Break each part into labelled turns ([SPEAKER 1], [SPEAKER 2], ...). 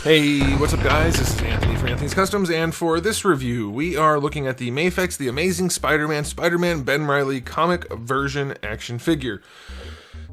[SPEAKER 1] Hey, what's up guys? This is Anthony from Anthony's Customs, and for this review, we are looking at the Mafex The Amazing Spider-Man Ben Reilly comic version action figure.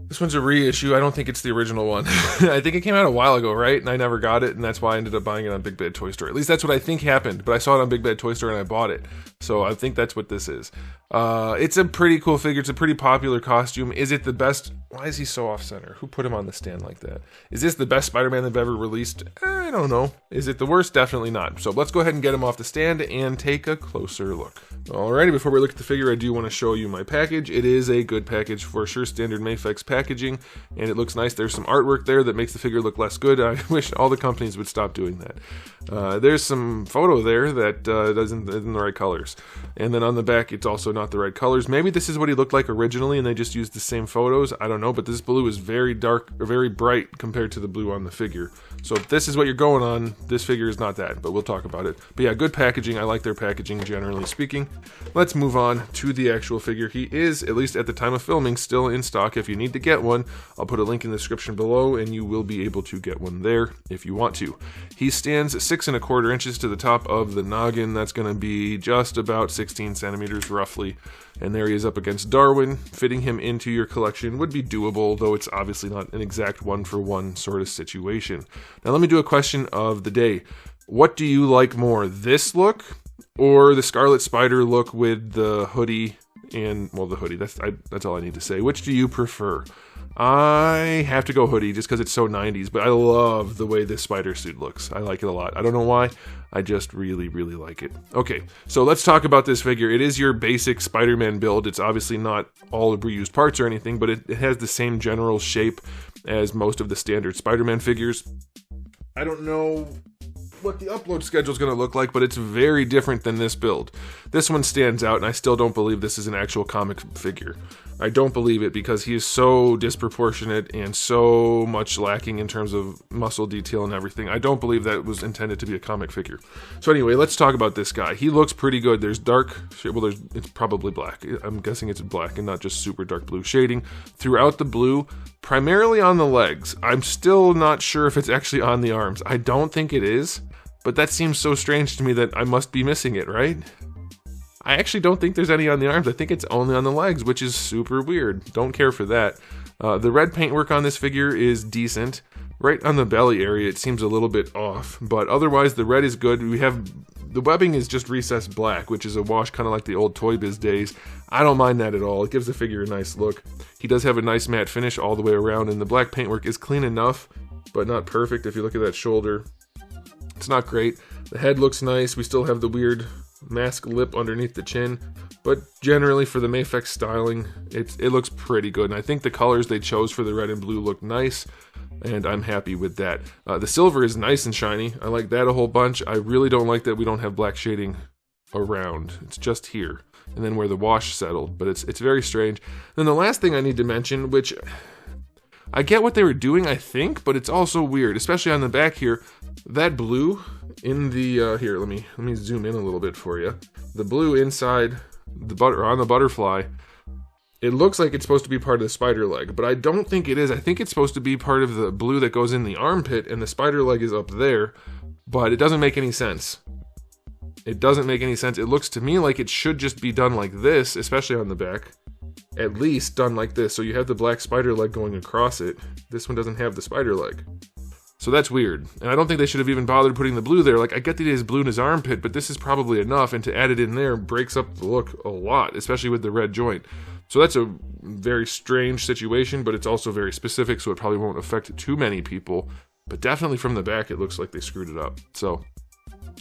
[SPEAKER 1] This one's a reissue. I don't think it's the original one. I think it came out a while ago, right? And I never got it, and that's why I ended up buying it on Big Bad Toy Store. At least that's what I think happened, but I saw it on Big Bad Toy Store and I bought it. So I think that's what this is. It's a pretty cool figure. It's a pretty popular costume. Is it the best? Why is he so off-center? Who put him on the stand like that? Is this the best Spider-Man they've ever released? I don't know. Is it the worst? Definitely not. So let's go ahead and get him off the stand and take a closer look. Alrighty, before we look at the figure, I do want to show you my package. It is a good package for sure, standard Mafex packaging, and it looks nice. There's some artwork there that makes the figure look less good. I wish all the companies would stop doing that. There's some photo there that isn't the right colors. And then on the back, it's also not the right colors. Maybe this is what he looked like originally and they just used the same photos. I don't know, but this blue is very dark, or very bright compared to the blue on the figure. So if this is what you're going on, this figure is not that, but we'll talk about it. But yeah, good packaging. I like their packaging, generally speaking. Let's move on to the actual figure. He is, at least at the time of filming, still in stock. If you need to get one, I'll put a link in the description below, and you will be able to get one there if you want to. He stands 6 1/4 inches to the top of the noggin. That's going to be just about 16 centimeters roughly. And there he is up against Darwin. Fitting him into your collection would be doable, though it's obviously not an exact one-for-one sort of situation. Now let me do a question of the day. What do you like more, this look or the Scarlet Spider look with the hoodie and, well, the hoodie, that's all I need to say. Which do you prefer? I have to go hoodie just because it's so 90s, but I love the way this spider suit looks. I like it a lot. I don't know why. I just really, really like it. Okay, so let's talk about this figure. It is your basic Spider-Man build. It's obviously not all reused parts or anything, but it has the same general shape as most of the standard Spider-Man figures. I don't know what the upload schedule is going to look like, but it's very different than this build. This one stands out, and I still don't believe this is an actual comic figure. I don't believe it because he is so disproportionate and so much lacking in terms of muscle detail and everything. I don't believe that was intended to be a comic figure. So anyway, let's talk about this guy. He looks pretty good. There's dark, well, it's probably black. I'm guessing it's black and not just super dark blue shading throughout the blue, primarily on the legs. I'm still not sure if it's actually on the arms. I don't think it is. But that seems so strange to me that I must be missing it, right? I actually don't think there's any on the arms. I think it's only on the legs, which is super weird. Don't care for that. The red paintwork on this figure is decent. Right on the belly area, it seems a little bit off, but otherwise the red is good. The webbing is just recessed black, which is a wash kind of like the old Toy Biz days. I don't mind that at all. It gives the figure a nice look. He does have a nice matte finish all the way around, and the black paintwork is clean enough, but not perfect. If you look at that shoulder, it's not great. The head looks nice. We still have the weird mask lip underneath the chin, but generally for the Mafex styling, it looks pretty good. And I think the colors they chose for the red and blue look nice, and I'm happy with that. The silver is nice and shiny. I like that a whole bunch. I really don't like that we don't have black shading around. It's just here, and then where the wash settled, but it's very strange. Then the last thing I need to mention, which I get what they were doing, I think, but it's also weird, especially on the back here. That blue in the here, let me zoom in a little bit for you. The blue inside on the butterfly, it looks like it's supposed to be part of the spider leg, but I don't think it is. I think it's supposed to be part of the blue that goes in the armpit, and the spider leg is up there, but it doesn't make any sense. It doesn't make any sense. It looks to me like it should just be done like this, especially on the back. At least done like this, so you have the black spider leg going across it. This one doesn't have the spider leg. So that's weird, and I don't think they should have even bothered putting the blue there. Like, I get that he has blue in his armpit, but this is probably enough, and to add it in there breaks up the look a lot, especially with the red joint. So that's a very strange situation, but it's also very specific, so it probably won't affect too many people. But definitely from the back, it looks like they screwed it up. So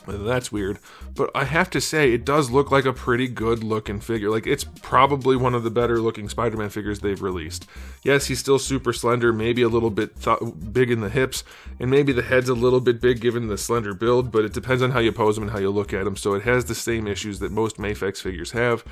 [SPEAKER 1] that's weird, but I have to say it does look like a pretty good looking figure. Like, it's probably one of the better looking Spider-Man figures they've released. Yes, he's still super slender, maybe a little bit big in the hips, and maybe the head's a little bit big given the slender build, but it depends on how you pose him and how you look at him. So it has the same issues that most Mafex figures have.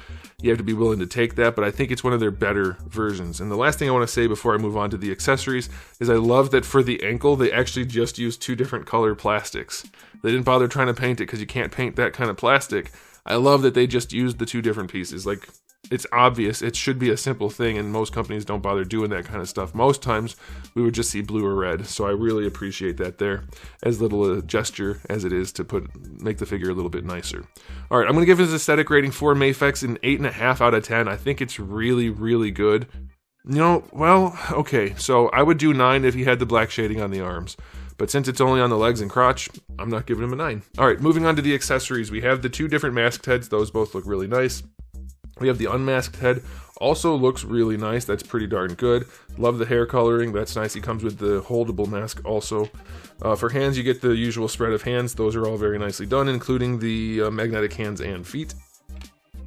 [SPEAKER 1] You have to be willing to take that, but I think it's one of their better versions. And the last thing I want to say before I move on to the accessories is I love that for the ankle they actually just used 2 different color plastics. They didn't bother trying to paint it because you can't paint that kind of plastic. I love that they just used the 2 different pieces. Like, it's obvious. It should be a simple thing, and most companies don't bother doing that kind of stuff. Most times we would just see blue or red, so I really appreciate that there. As little a gesture as it is to make the figure a little bit nicer. All right, I'm going to give his aesthetic rating for Mafex an 8.5 out of 10. I think it's really, really good. You know, well, okay, so I would do 9 if he had the black shading on the arms. But since it's only on the legs and crotch, I'm not giving him a 9. All right, moving on to the accessories. We have the 2 different masked heads. Those both look really nice. We have the unmasked head. Also looks really nice. That's pretty darn good. Love the hair coloring. That's nice. He comes with the holdable mask also. For hands, you get the usual spread of hands. Those are all very nicely done, including the magnetic hands and feet.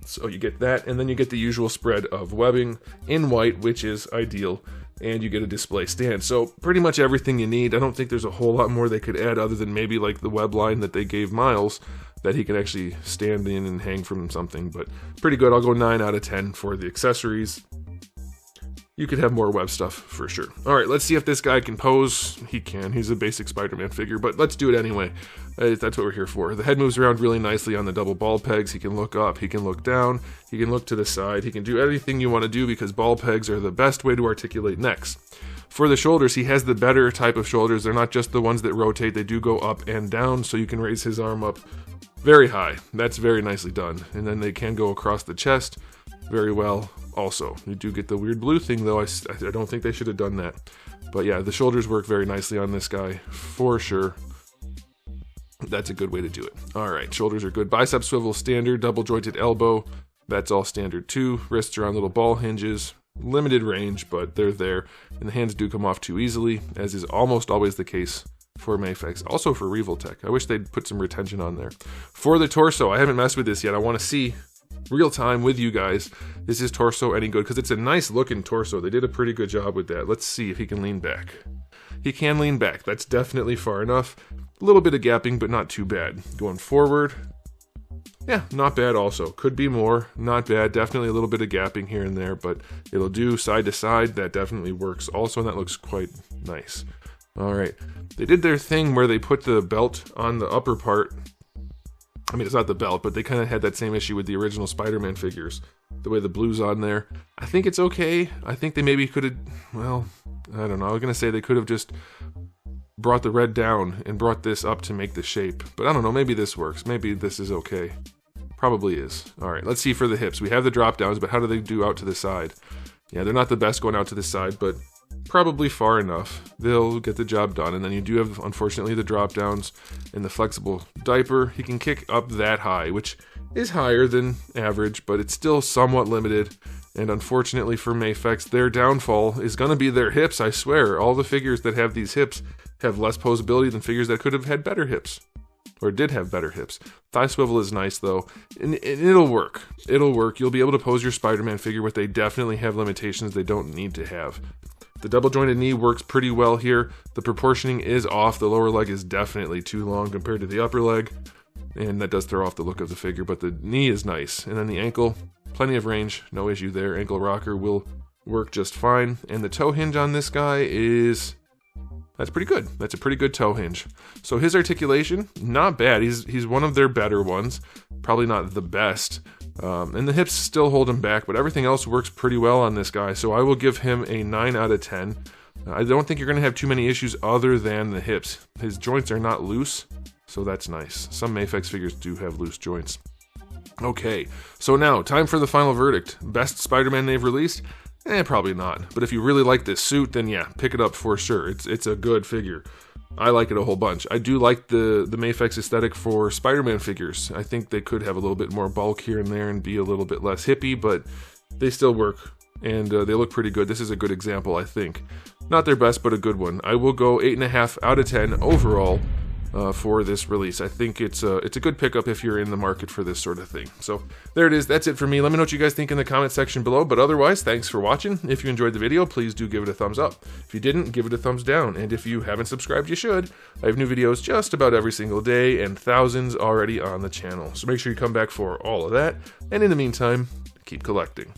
[SPEAKER 1] So you get that, and then you get the usual spread of webbing in white, which is ideal, and you get a display stand. So pretty much everything you need. I don't think there's a whole lot more they could add other than maybe like the web line that they gave Miles that he can actually stand in and hang from something, but pretty good. I'll go 9 out of 10 for the accessories. You could have more web stuff for sure. All right, let's see if this guy can pose. He can. He's a basic Spider-Man figure, but let's do it anyway. That's what we're here for. The head moves around really nicely on the double ball pegs. He can look up, he can look down, he can look to the side. He can do anything you want to do because ball pegs are the best way to articulate necks. For the shoulders, he has the better type of shoulders. They're not just the ones that rotate. They do go up and down, so you can raise his arm up very high. That's very nicely done. And then they can go across the chest very well. Also, you do get the weird blue thing, though. I don't think they should have done that. But yeah, the shoulders work very nicely on this guy, for sure. That's a good way to do it. All right, shoulders are good. Bicep swivel, standard. Double jointed elbow, that's all standard too. Wrists are on little ball hinges. Limited range, but they're there. And the hands do come off too easily, as is almost always the case for Mafex. Also for Revoltech. I wish they'd put some retention on there. For the torso, I haven't messed with this yet. I want to see real time with you guys, is his torso any good? Because it's a nice looking torso. They did a pretty good job with that. Let's see if he can lean back. He can lean back. That's definitely far enough. A little bit of gapping, but not too bad. Going forward, yeah, not bad also. Could be more. Not bad. Definitely a little bit of gapping here and there, but it'll do side to side. That definitely works also, and that looks quite nice. All right. They did their thing where they put the belt on the upper part. I mean, it's not the belt, but they kind of had that same issue with the original Spider-Man figures. The way the blue's on there. I think it's okay. I think they maybe could have, well, I don't know. I was going to say they could have just brought the red down and brought this up to make the shape. But I don't know. Maybe this works. Maybe this is okay. Probably is. All right, let's see for the hips. We have the drop downs, but how do they do out to the side? Yeah, they're not the best going out to the side, but probably far enough. They'll get the job done. And then you do have, unfortunately, the drop downs and the flexible diaper. He can kick up that high, which is higher than average, but it's still somewhat limited. And unfortunately for Mafex, their downfall is going to be their hips, I swear. All the figures that have these hips have less posability than figures that could have had better hips. Or did have better hips. Thigh swivel is nice though, and it'll work. It'll work. You'll be able to pose your Spider-Man figure, but they definitely have limitations they don't need to have. The double jointed knee works pretty well here. The proportioning is off. The lower leg is definitely too long compared to the upper leg, and that does throw off the look of the figure, but the knee is nice. And then the ankle, plenty of range, no issue there. Ankle rocker will work just fine. And the toe hinge on this guy is... that's pretty good. That's a pretty good toe hinge. So his articulation, not bad. He's one of their better ones. Probably not the best. And the hips still hold him back, but everything else works pretty well on this guy. So I will give him a 9 out of 10. I don't think you're going to have too many issues other than the hips. His joints are not loose, so that's nice. Some Mafex figures do have loose joints. Okay, so now, time for the final verdict. Best Spider-Man they've released? Probably not. But if you really like this suit, then yeah, pick it up for sure. It's a good figure. I like it a whole bunch. I do like the Mafex aesthetic for Spider-Man figures. I think they could have a little bit more bulk here and there and be a little bit less hippie, but they still work, and they look pretty good. This is a good example, I think. Not their best, but a good one. I will go 8.5 out of 10 overall for this release. I think it's a good pickup if you're in the market for this sort of thing. So there it is. That's it for me. Let me know what you guys think in the comment section below. But otherwise, thanks for watching. If you enjoyed the video, please do give it a thumbs up. If you didn't, give it a thumbs down. And if you haven't subscribed, you should. I have new videos just about every single day and thousands already on the channel. So make sure you come back for all of that. And in the meantime, keep collecting.